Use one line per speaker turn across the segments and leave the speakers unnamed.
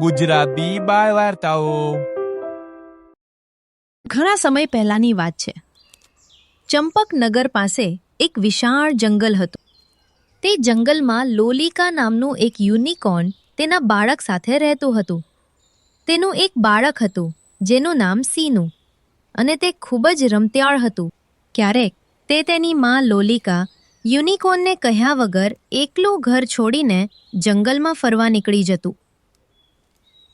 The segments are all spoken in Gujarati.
ગુજરાતી બાળ વાર્તાઓ.
ઘણા સમય પહેલાની વાત છે. ચંપકનગર પાસે એક વિશાળ જંગલ હતું. તે જંગલમાં લોલિકા નામનું એક યુનિકોર્ન તેના બાળક સાથે રહેતું હતું. તેનું એક બાળક હતું જેનું નામ સીનુ, અને તે ખૂબ જ રમતિયાળ હતું. ક્યારેક તે તેની માં લોલિકા યુનિકોર્નને કહ્યા વગર એકલું ઘર છોડીને જંગલમાં ફરવા નીકળી જતું.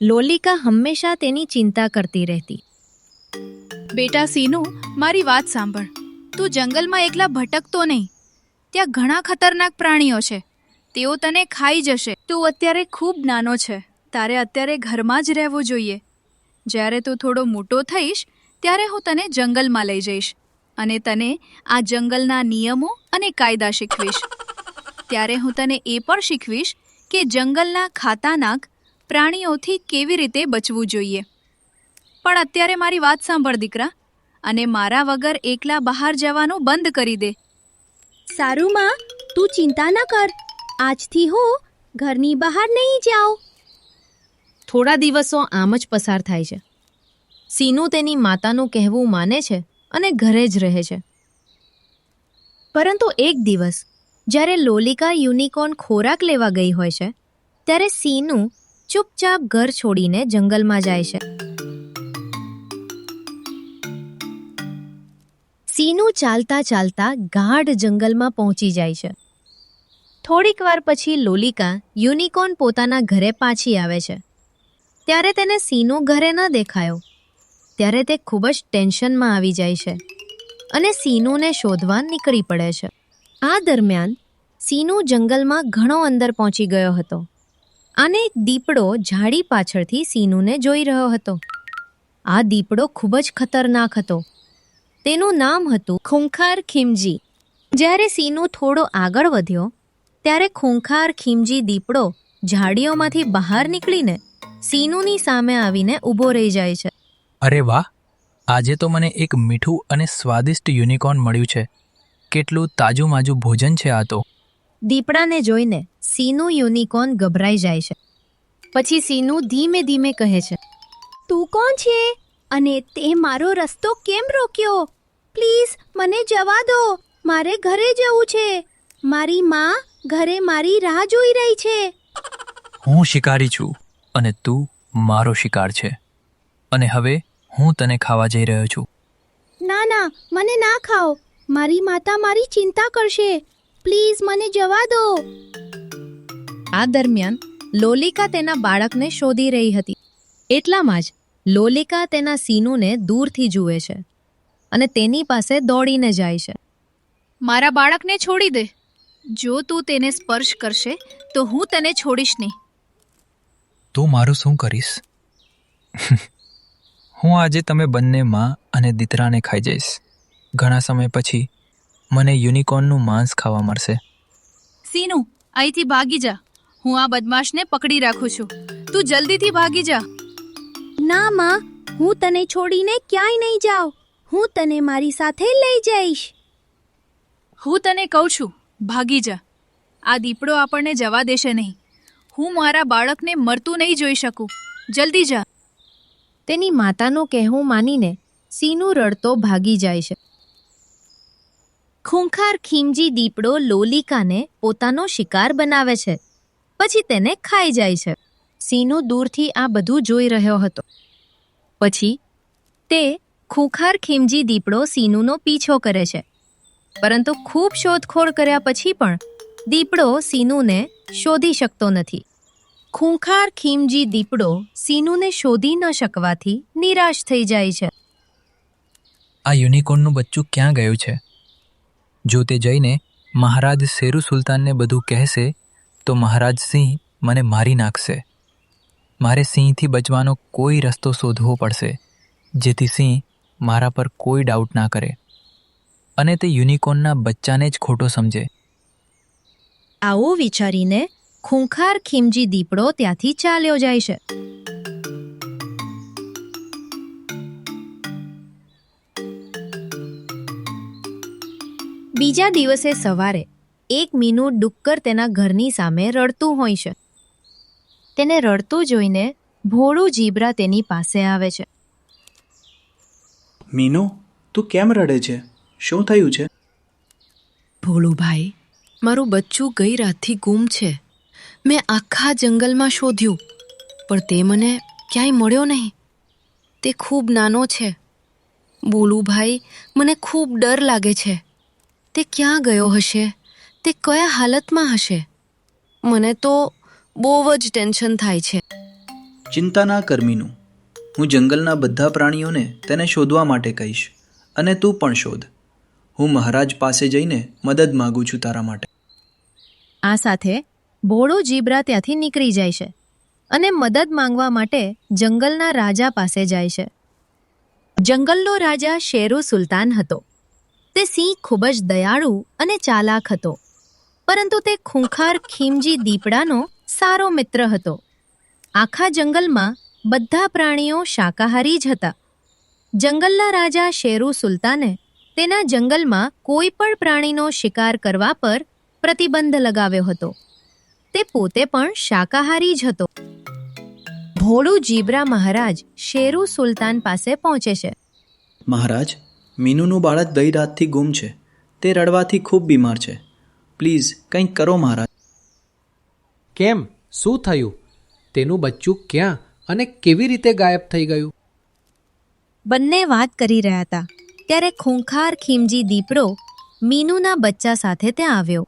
લોલિકા હંમેશા તેની ચિંતા કરતી રહેતી.
બેટા સીનુ, મારી વાત સાંભળ. તું જંગલમાં એકલા ભટકતો નહીં. ત્યાં ઘણા ખતરનાક પ્રાણીઓ છે. તેઓ તને ખાઈ જશે. તું અત્યારે ખૂબ નાનો છે. તારે અત્યારે ઘરમાં જ રહેવું જોઈએ. જ્યારે તું થોડો મોટો થઈશ ત્યારે હું તને જંગલમાં લઈ જઈશ અને તને આ જંગલના નિયમો અને કાયદા શીખવીશ. ત્યારે હું તને એ પણ શીખવીશ કે જંગલના ખાતાનાક પ્રાણીઓથી કેવી રીતે બચવું જોઈએ. પણ અત્યારે મારી વાત સાંભળ દીકરા, અને મારા વગર એકલા બહાર જવાનું બંધ કરી દે.
સારું માં, તું ચિંતા ન કર. આજથી હું ઘરની બહાર નહીં જાઉં.
થોડા દિવસો આમ જ પસાર થાય છે. સીનુ તેની માતાનું કહેવું માને છે અને ઘરે જ રહે છે. પરંતુ એક દિવસ જ્યારે લોલિકા યુનિકોર્ન ખોરાક લેવા ગઈ હોય છે ત્યારે સીનુ ચૂપચાપ ઘર છોડીને જંગલમાં જાય છે. સીનુ ચાલતા ચાલતા ગાઢ જંગલમાં પહોંચી જાય છે. થોડીક વાર પછી લોલિકા યુનિકોર્ન પોતાના ઘરે પાછી આવે છે. ત્યારે તેને સીનુ ઘરે ન દેખાયો. ત્યારે તે ખૂબ જ ટેન્શનમાં આવી જાય છે અને સીનુને શોધવા નીકળી પડે છે. આ દરમિયાન સીનુ જંગલમાં ઘણો અંદર પહોંચી ગયો હતો અને એક દીપડો ઝાડી પાછળથી સીનુને જોઈ રહ્યો હતો. આ દીપડો ખૂબ જ ખતરનાક હતો. તેનું નામ હતું ખૂંખાર ખીમજી. જ્યારે સીનુ થોડો આગળ વધ્યો ત્યારે ખૂંખાર ખીમજી દીપડો ઝાડીઓમાંથી બહાર નીકળીને સીનુની સામે આવીને ઊભો રહી જાય છે.
અરે વાહ! આજે તો મને એક મીઠું અને સ્વાદિષ્ટ યુનિકોર્ન મળ્યું છે. કેટલું તાજું માજું ભોજન છે આ તો.
દીપડાને જોઈને સીનુ યુનિકોર્ન ગભરાઈ જાય છે. પછી સીનુ ધીમે ધીમે કહે છે,
તું કોણ છે અને તે મારો રસ્તો કેમ રોક્યો? પ્લીઝ મને જવા દો. મારે ઘરે જવું છે. મારી માં ઘરે મારી રાહ જોઈ રહી છે.
હું શિકારી છું અને તું મારો શિકાર છે, અને હવે હું તને ખાવા જઈ રહ્યો છું.
ના ના, મને ના ખાઓ. મારી માતા મારી ચિંતા કરશે. પ્લીઝ મને જવા દો.
આ દરમિયાન લોલિકા તેના બાળકને શોધી રહી હતી. એટલામાં જ લોલિકા તેના સીનુને દૂરથી જુએ છે અને તેની પાસે દોડીને જાય છે.
મારા બાળકને છોડી દે. જો તું તેને સ્પર્શ કરશે તો હું તને છોડીશ નહીં.
તું મારું શું કરીશ? હું આજે તમે બંને માં અને દીકરાને ખાઈ જઈશ. ઘણા સમય પછી મને યુનિકોર્નનું માંસ ખાવા મળશે.
સીનુ, અહીંથી ભાગી જા. હું આ બદમાશને પકડી રાખું છું. તું જલ્દીથી ભાગી જા.
ના માં, હું તને છોડીને ક્યાંય નહીં જાઉં. હું તને મારી સાથે લઈ જઈશ.
હું તને કહું છું, ભાગી જા. આ દીપડો આપણને જવા દેશે નહીં. હું મારા બાળકને મરતું નહીં જોઈ શકું. જલ્દી જા.
તેની માતાનું કહેવું માનીને સીનુ રડતો ભાગી જાય છે. ખૂંખાર ખીમજી દીપડો લોલિકાને પોતાનો શિકાર બનાવે છે, પછી તેને ખાઈ જાય છે. સીનુ દૂરથી આ બધું જોઈ રહ્યો હતો. પછી તે ખૂંખાર ખીમજી દીપડો સીનુનો પીછો કરે છે, પરંતુ ખૂબ શોધખોળ કર્યા પછી પણ દીપડો સીનુને શોધી શકતો નથી. ખૂંખાર ખીમજી દીપડો સીનુને શોધી ન શકવાથી નિરાશ થઈ જાય છે.
આ યુનિકોર્નનું બચ્ચું ક્યાં ગયું છે? જો તે જઈને મહારાજ શેરુ સુલતાનને બધું કહેશે તો મહારાજ સિંહ મને મારી નાખશે. મારે સિંહથી બચવાનો કોઈ રસ્તો શોધવો પડશે, જેથી સિંહ મારા પર કોઈ ડાઉટ ના કરે અને તે યુનિકોર્નના બચ્ચાને જ ખોટો સમજે.
આવું વિચારીને ખૂંખાર ખીમજી દીપડો ત્યાંથી ચાલ્યો જાય છે. બીજા દિવસે સવારે એક મીનુ ડુક્કર તેના ઘરની સામે રડતું હોય છે. તેને રડતું જોઈને ભોળું જીબ્રા તેની પાસે આવે છે.
મીનુ, તું કેમ રડે છે? શું થયું છે?
ભોળુભાઈ, મારું બચ્ચું ગઈ રાતથી ગુમ છે. મેં આખા જંગલમાં શોધ્યું, પણ તે મને ક્યાંય મળ્યો નહીં. તે ખૂબ નાનો છે. બોલુભાઈ, મને ખૂબ ડર લાગે છે. તે ક્યાં ગયો હશે? તે કયા હાલતમાં હશે? મને તો બહુ જ ટેન્શન થાય છે.
ચિંતા ના કર મીનુ. હું જંગલના બધા પ્રાણીઓને તેને શોધવા માટે કહીશ, અને તું પણ શોધ. હું મહારાજ પાસે જઈને મદદ માગું છું તારા માટે.
આ સાથે ભોળો જીબ્રા ત્યાંથી નીકળી જાય છે અને મદદ માંગવા માટે જંગલના રાજા પાસે જાય છે. જંગલનો રાજા શેરુ સુલતાન હતો. તે સિંહ ખૂબ જ દયાળુ અને ચાલાક હતો, પરંતુ તે ખૂંખાર ખીમજી દીપડાનો સારો મિત્ર હતો. આખા જંગલમાં બધા પ્રાણીઓ શાકાહારી જ હતા. જંગલના રાજા શેરુ સુલતાને તેના જંગલમાં કોઈ પણ પ્રાણીનો શિકાર કરવા પર પ્રતિબંધ લગાવ્યો હતો. તે પોતે પણ શાકાહારી જ હતો. ભોળું જીબ્રા મહારાજ શેરુ સુલતાન પાસે પહોંચે છે.
મહારાજ, મીનુનું બાળક ગઈ રાતથી ગુમ છે. તે રડવાથી ખૂબ બીમાર છે. પ્લીઝ કંઈક કરો મહારાજ.
કેમ? શું થયું? તેનું બચ્ચું ક્યાં અને કેવી રીતે ગાયબ થઈ ગયું?
બંને વાત કરી રહ્યા હતા ત્યારે ખૂંખાર ખીમજી દીપડો મીનુના બચ્ચા સાથે ત્યાં આવ્યો.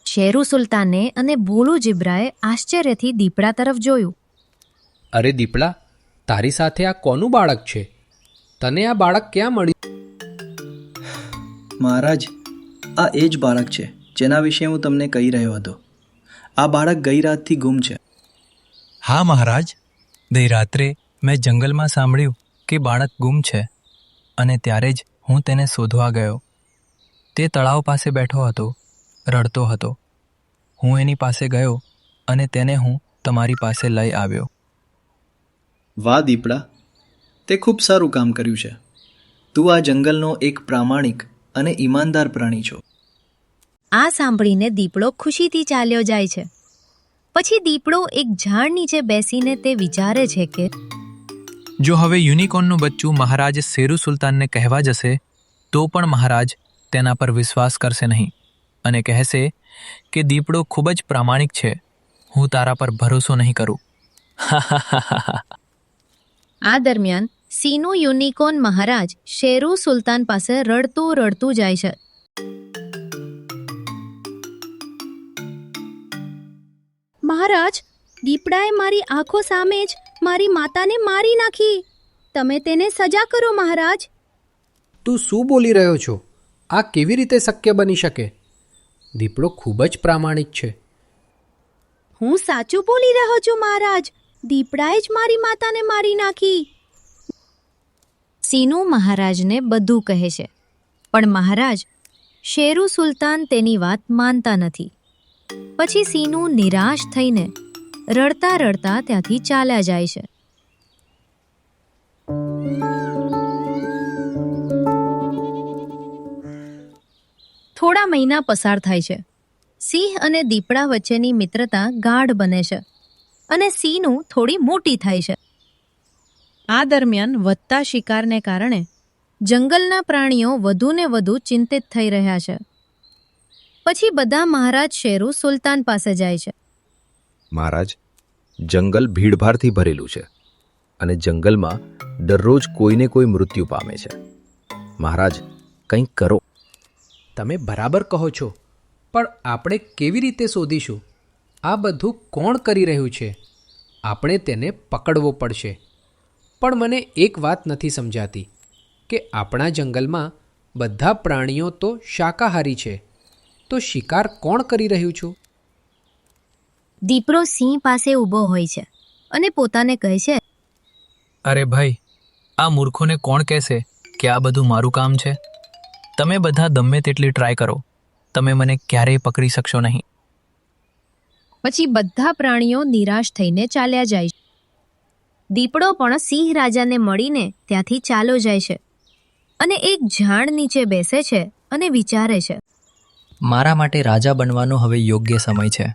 શેરુ સુલતાને અને ભોળું જીબ્રાએ આશ્ચર્યથી દીપડા તરફ જોયું.
અરે દીપડા, તારી સાથે આ કોનું બાળક છે? તને આ બાળક ક્યાં મળ્યું?
મહારાજ, આ એ જ બાળક છે જેના વિશે હું તમને કહી રહ્યો હતો. આ બાળક ગઈ રાતથી ગુમ છે.
હા મહારાજ, ગઈ રાત્રે મેં જંગલમાં સાંભળ્યું કે બાળક ગુમ છે, અને ત્યારે જ હું તેને શોધવા ગયો. તે તળાવ પાસે બેઠો હતો, રડતો હતો. હું એની પાસે ગયો અને તેને હું તમારી પાસે લઈ આવ્યો.
વાહ દીપડા, તે ખૂબ સારું કામ કર્યું છે. તું આ જંગલનો એક પ્રામાણિક અને ઈમાનદાર પ્રાણી છો.
આ સાંભળીને દીપડો ખુશીથી ચાલ્યો જાય છે. પછી દીપડો એક ઝાડ નીચે બેસીને તે વિચારે છે કે
જો હવે યુનિકોર્નનું બચ્ચું મહારાજ શેરુ સુલતાનને કહેવા જશે તો પણ મહારાજ તેના પર વિશ્વાસ કરશે નહીં અને કહેશે કે દીપડો ખૂબ જ પ્રામાણિક છે, હું તારા પર ભરોસો નહીં કરું.
આ દરમિયાન સિંહનું યુનિકોર્ન મહારાજ શેરુ સુલતાન પાસે રડતું રડતું જાય છે.
મહારાજ, દીપડાએ મારી આંખો સામે જ મારી માતાને મારી નાખી. તમે તેને સજા કરો મહારાજ.
તું શું બોલી રહ્યો છો? આ કેવી રીતે શક્ય બની શકે? દીપડો ખૂબ જ પ્રામાણિક છે.
હું સાચું બોલી રહ્યો છું મહારાજ. દીપડાએ જ મારી માતાને મારી નાખી.
સિંહનું મહારાજને બધું કહે છે, પણ મહારાજ શેરુ સુલતાન તેની વાત માનતા નથી. પછી સિંહનું નિરાશ થઈને રડતા રડતા ત્યાંથી ચાલ્યા જાય છે. થોડા મહિના પસાર થાય છે. સિંહ અને દીપડા વચ્ચેની મિત્રતા ગાઢ બને છે અને સિંહનું થોડી મોટી થાય છે. આ દરમિયાન વધતા શિકારને કારણે જંગલના પ્રાણીઓ વધુને વધુ ચિંતિત થઈ રહ્યા છે. પછી બધા મહારાજ શેરુ સુલતાન પાસે જાય છે.
મહારાજ, જંગલ ભીડભાડથી ભરેલું છે અને જંગલમાં દરરોજ કોઈને કોઈ મૃત્યુ પામે છે. મહારાજ, કંઈક કરો.
તમે બરાબર કહો છો, પણ આપણે કેવી રીતે શોધીશું? આ બધું કોણ કરી રહ્યું છે? આપણે તેને પકડવો પડશે. પણ મને એક વાત નથી સમજાતી કે આપણા જંગલમાં બધા પ્રાણીઓ તો શાકાહારી છે, તો શિકાર કોણ કરી રહ્યું છું?
દીપડો સિંહ પાસે ઊભો હોય છે અને પોતાને કહે છે,
અરે ભાઈ, આ મૂર્ખોને કોણ કહેશે કે આ બધું મારું કામ છે? તમે બધા ગમે તેટલી ટ્રાય કરો, તમે મને ક્યારેય પકડી શકશો નહીં.
પછી બધા પ્રાણીઓ નિરાશ થઈને ચાલ્યા જાય છે. દીપડો પણ સિંહ રાજાને મળીને ત્યાંથી ચાલ્યો જાય છે અને એક ઝાડ નીચે બેસે છે અને વિચારે છે,
મારા માટે રાજા બનવાનો હવે યોગ્ય સમય છે.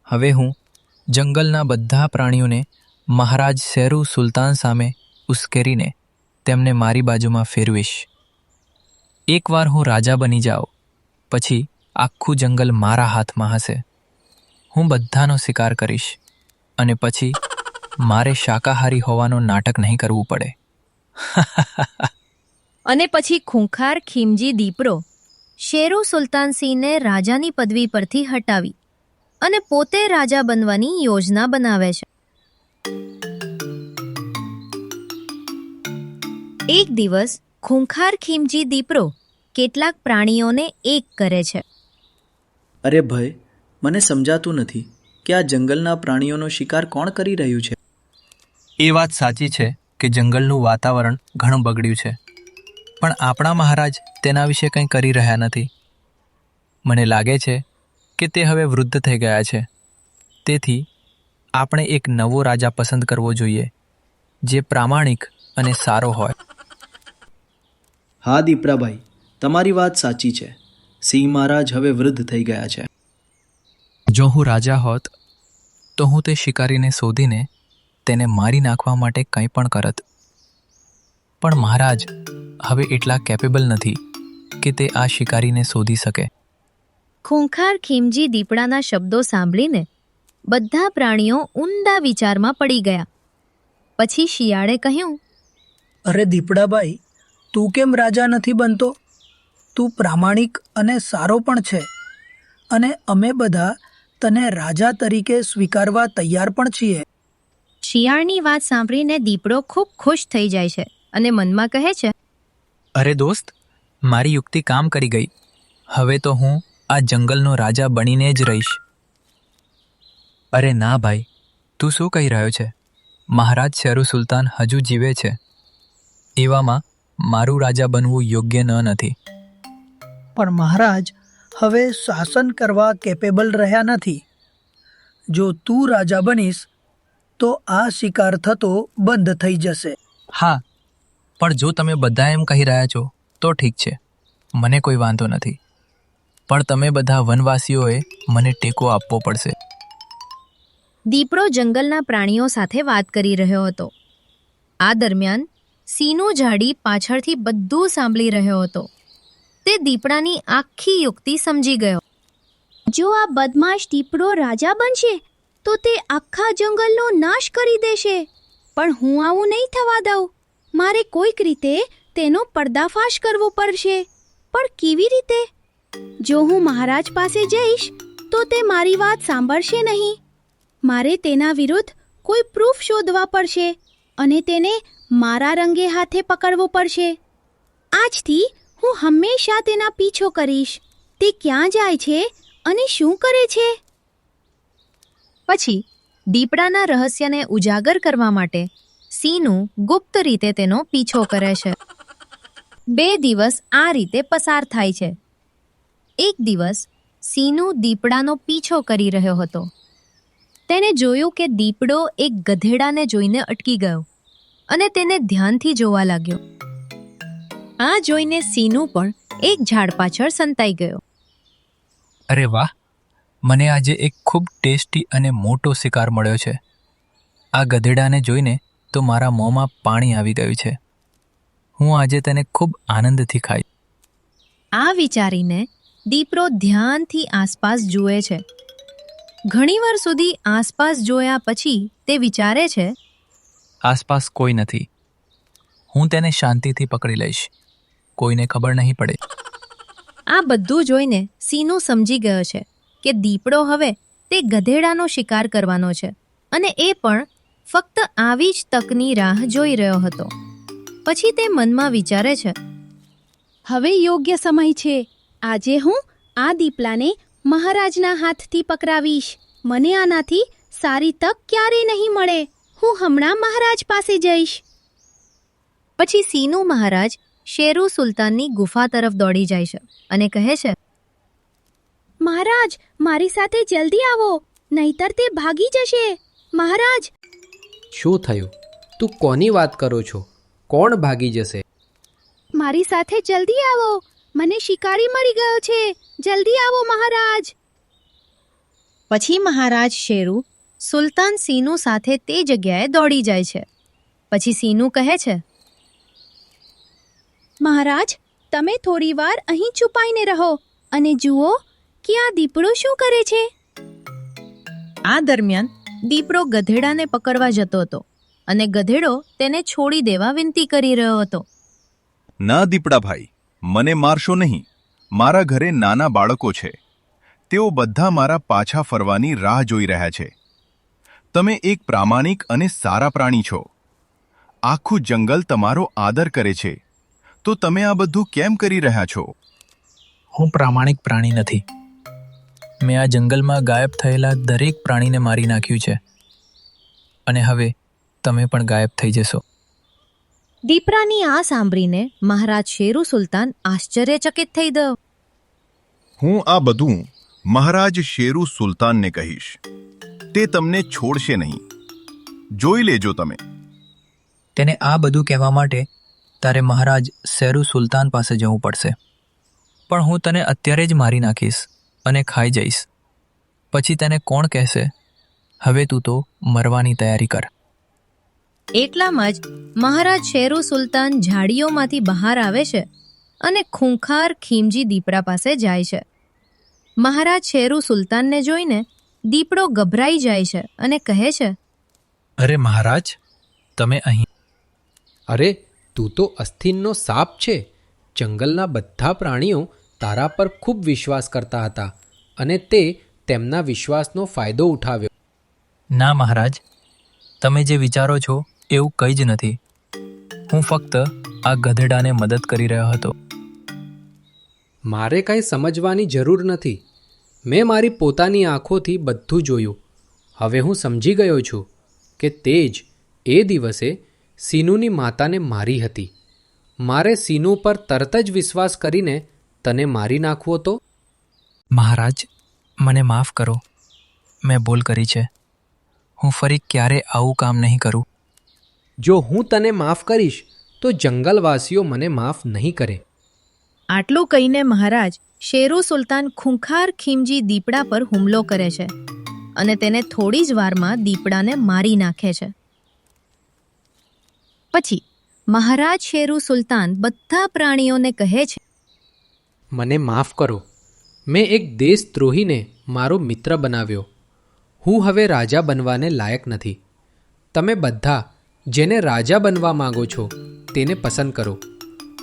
હવે હું જંગલના બધા પ્રાણીઓને મહારાજ શેરુ સુલતાન સામે ઉશ્કેરીને તેમને મારી બાજુમાં ફેરવીશ. એકવાર હું રાજા બની જાઉં પછી આખું જંગલ મારા હાથમાં હશે. હું બધાનો શિકાર કરીશ અને પછી મારે શાકાહારી હોવાનું નાટક નહીં કરવું પડે.
અને પછી ખૂંખાર ખીમજી દીપડો શેરુ સુલતાન સિંહને રાજાની પદવી પરથી હટાવી અને પોતે રાજા બનવાની યોજના બનાવે છે. એક દિવસ ખૂંખાર ખીમજી દીપડો કેટલાક પ્રાણીઓને એક કરે છે.
અરે ભય, મને સમજાતું નથી કે આ જંગલના પ્રાણીઓનો શિકાર કોણ કરી રહ્યું છે.
એ વાત સાચી છે કે જંગલનું વાતાવરણ ઘણું બગડ્યું છે, પણ આપણા મહારાજ તેના વિશે કંઈ કરી રહ્યા નથી. મને લાગે છે કે તે હવે વૃદ્ધ થઈ ગયા છે, તેથી આપણે એક નવો રાજા પસંદ કરવો જોઈએ જે પ્રામાણિક અને સારો હોય.
હા દીપડાભાઈ, તમારી વાત સાચી છે. સિંહ મહારાજ હવે વૃદ્ધ થઈ ગયા છે.
જો હું રાજા હોત તો હું તે શિકારીને શોધીને તેને મારી નાખવા માટે કંઈ પણ કરત, પણ મહારાજ હવે એટલા કેપેબલ નથી કે તે આ શિકારીને શોધી શકે.
ખૂંખાર ખીમજી દીપડાના શબ્દો સાંભળીને બધા પ્રાણીઓ ઊંડા વિચારમાં પડી ગયા. પછી શિયાળે કહ્યું,
અરે દીપડાભાઈ, તું કેમ રાજા નથી બનતો? તું પ્રામાણિક અને સારો પણ છે, અને અમે બધા તને રાજા તરીકે સ્વીકારવા તૈયાર પણ છીએ.
શિયાળની વાત સાંભળીને દીપડો ખૂબ ખુશ થઈ જાય છે અને મનમાં કહે છે,
અરે દોસ્ત, મારી યુક્તિ કામ કરી ગઈ. હવે તો હું આ જંગલનો રાજા બનીને જ રહીશ. અરે ના ભાઈ, તું શું કહી રહ્યો છે? મહારાજ શેરુ સુલતાન હજુ જીવે છે. એવામાં મારું રાજા બનવું યોગ્ય નથી.
પણ મહારાજ હવે શાસન કરવા કેપેબલ રહ્યા નથી. જો તું રાજા બનીશ તો આ શિકાર થતો બંધ થઈ જશે.
હા, પણ જો તમે બધા એમ કહી રહ્યા છો તો ઠીક છે, મને કોઈ વાંધો નથી. પણ તમે બધા વનવાસીઓએ મને ટેકો આપવો પડશે.
દીપડો જંગલના પ્રાણીઓ સાથે વાત કરી રહ્યો હતો. આ દરમિયાન સિંહનું ઝાડી પાછળથી બધું સાંભળી રહ્યો હતો. તે દીપડાની આખી યુક્તિ સમજી ગયો.
જો આ બદમાશ દીપડો રાજા બનશે તો તે આખા જંગલનો નાશ કરી દેશે. પણ હું આવું નહીં થવા દઉં. મારે કોઈક રીતે તેનો પર્દાફાશ કરવો પડશે. પણ કેવી રીતે? જો હું મહારાજ પાસે જઈશ તો તે મારી વાત સાંભળશે નહીં. મારે તેના વિરુદ્ધ કોઈ પ્રૂફ શોધવા પડશે અને તેને મારા રંગે હાથે પકડવો પડશે. આજથી હું હંમેશા તેના પીછો કરીશ. તે ક્યાં જાય છે અને શું કરે છે?
પછી દીપડાના રહસ્યને ઉજાગર કરવા માટે સિંહનું ગુપ્ત રીતે તેનો પીછો કરે છે. 2 દિવસ આ રીતે પસાર થાય છે. એક દિવસ સિંહનું દીપડાનો પીછો કરી રહ્યો હતો. તેને જોયું કે દીપડો એક ગધેડાને જોઈને અટકી ગયો અને તેને ધ્યાનથી જોવા લાગ્યો. આ જોઈને સિંહનું પણ એક ઝાડ પાછળ સંતાઈ ગયો.
અરે વાહ, મને આજે એક ખૂબ ટેસ્ટી અને મોટો શિકાર મળ્યો છે. આ ગધેડાને જોઈને તો મારા મોંમાં પાણી આવી ગયું છે. હું આજે તેને ખૂબ આનંદથી ખાઈશ.
આ વિચારીને દીપડો ધ્યાનથી આસપાસ જુએ છે. ઘણીવાર સુધી આસપાસ જોયા પછી તે વિચારે છે,
આસપાસ કોઈ નથી. હું તેને શાંતિથી પકડી લઈશ, કોઈને ખબર નહીં પડે.
આ બધું જોઈને સિંહનું સમજી ગયો છે કે દીપડો હવે તે ગધેડાનો શિકાર કરવાનો છે અને એ પણ ફક્ત આવી જ તકની રાહ જોઈ રહ્યો હતો. પછી તે મનમાં વિચારે છે,
હવે યોગ્ય સમય છે. આજે હું આ દીપલાને મહારાજના હાથથી પકડાવીશ. મને આનાથી સારી તક ક્યારેય નહીં મળે. હું હમણાં મહારાજ પાસે જઈશ.
પછી સિંહનું મહારાજ શેરુ સુલતાનની ગુફા તરફ દોડી જાય છે અને કહે છે,
મહારાજ, મારી સાથે જલ્દી આવો, નહીતર તે ભાગી જશે. મહારાજ!
શું થયું? તું કોની વાત કરો છો? કોણ ભાગી જશે?
મારી સાથે જલ્દી આવો. મને શિકારી મળી ગયો છે. જલ્દી આવો મહારાજ.
પછી મહારાજ શેરુ સુલતાન સીનુ સાથે તે જગ્યાએ દોડી જાય છે. પછી સીનુ કહે છે,
મહારાજ, તમે થોડીવાર અહીં છુપાઈને રહો અને જુઓ કે આ દીપડો શું કરે છે.
આ દરમિયાન દીપડો ગધેડાને પકડવા જતો હતો અને ગધેડો તેને છોડી દેવા વિનંતી કરી રહ્યો હતો.
ના દીપડાભાઈ, મને મારશો નહીં. મારા ઘરે નાના બાળકો છે. તેઓ બધા મારા પાછા ફરવાની રાહ જોઈ રહ્યા છે. તમે એક પ્રામાણિક અને સારા પ્રાણી છો. આખું જંગલ તમારો આદર કરે છે. તો તમે આ બધું કેમ કરી રહ્યા છો?
હું પ્રામાણિક પ્રાણી નથી. મેં આ જંગલમાં ગાયબ થયેલા દરેક પ્રાણીને મારી નાખ્યું છે અને હવે તમે પણ ગાયબ થઈ જશો.
દીપડાની આ સાંભળીને મહારાજ શેરુ સુલતાન આશ્ચર્યચકિત થઈ ગયો.
હું આ બધું મહારાજ શેરુ સુલતાનને કહીશ. તે તમને છોડશે નહીં. જોઈ લેજો તમે.
તેને આ બધું કહેવા માટે તારે મહારાજ શેરુ સુલતાન પાસે જવું પડશે. પણ હું તને અત્યારે જ મારી નાખીશ અને ખાઈ જઈશ. પછી તેને કોણ કહેશે, હવે તું તો મરવાની તૈયારી કર.
એટલામાં જ મહારાજ શેરુ સુલતાન ઝાડીઓમાંથી બહાર આવે છે અને ખૂંખાર ખીમજી દીપડા પાસે જાય છે. મહારાજ શેરુ સુલતાનને જોઈને દીપડો ગભરાઈ જાય છે અને કહે છે,
અરે મહારાજ, તમે અહીં?
અરે, તું તો અસ્થિનનો સાપ છે. જંગલના બધા પ્રાણીઓ તારા પર ખૂબ વિશ્વાસ કરતા હતા અને તે તેમના વિશ્વાસનો ફાયદો ઉઠાવ્યો.
ના મહારાજ, તમે જે વિચારો છો એવું કંઈ જ નથી. હું ફક્ત આ ગધેડાને મદદ કરી રહ્યો હતો.
મારે કાંઈ સમજવાની જરૂર નથી. મેં મારી પોતાની આંખોથી બધું જોયું. હવે હું સમજી ગયો છું કે તે જ એ દિવસે સીનુની માતાને મારી હતી. મારે સીનુ પર તરત જ વિશ્વાસ કરીને તને મારી નાખવો તો?
મહારાજ, મને માફ કરો. મેં ભૂલ કરી છે. હું ફરી ક્યારે આવું કામ નહીં કરું.
જો હું તને માફ કરીશ તો જંગલવાસીઓ મને માફ નહીં કરે.
આટલું કહીને મહારાજ શેરુ સુલતાન ખૂંખાર ખીમજી દીપડા પર હુમલો કરે છે અને તેને થોડી જ વારમાં દીપડાને મારી નાખે છે. પછી મહારાજ શેરુ સુલતાન બધા પ્રાણીઓને કહે છે,
મને માફ કરો. મેં એક દેશદ્રોહીને મારો મિત્ર બનાવ્યો. હું હવે રાજા બનવાને લાયક નથી. તમે બધા જેને રાજા બનવા માંગો છો તેને પસંદ કરો.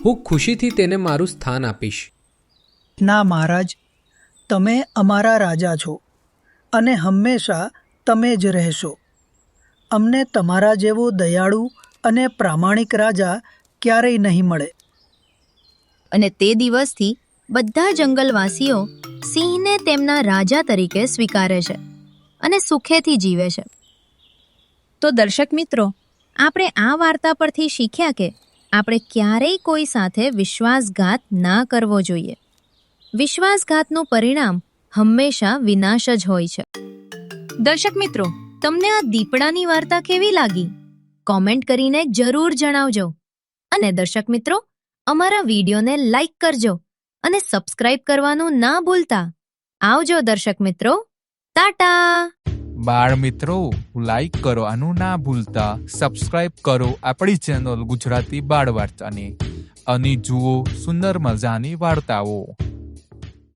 હું ખુશીથી તેને મારું સ્થાન આપીશ.
ના મહારાજ, તમે અમારા રાજા છો અને હંમેશા તમે જ રહેશો. અમને તમારા જેવો દયાળુ અને પ્રામાણિક રાજા ક્યારેય નહીં મળે.
અને તે દિવસથી બધા જંગલવાસીઓ સિંહને તેમના રાજા તરીકે સ્વીકારે છે અને સુખેથી જીવે છે. તો દર્શક મિત્રો, આપણે આ વાર્તા પરથી શીખ્યા કે આપણે ક્યારેય કોઈ સાથે વિશ્વાસઘાત ના કરવો જોઈએ. વિશ્વાસઘાતનું પરિણામ હંમેશા વિનાશ જ હોય છે. દર્શક મિત્રો, તમને આ દીપડાની વાર્તા કેવી લાગી? કોમેન્ટ કરીને જરૂર જણાવજો. અને દર્શક મિત્રો, અમારા વિડીયોને લાઈક કરજો અને સબસ્ક્રાઇબ કરવાનું ના ભૂલતા. આવજો દર્શક મિત્રો. ટાટા.
બાળ મિત્રો, લાઈક કરો આનું ના ભૂલતા. સબસ્ક્રાઇબ કરો આપણી ચેનલ ગુજરાતી બાળ વાર્તાને અને જુઓ સુંદર મજાની વાર્તાઓ.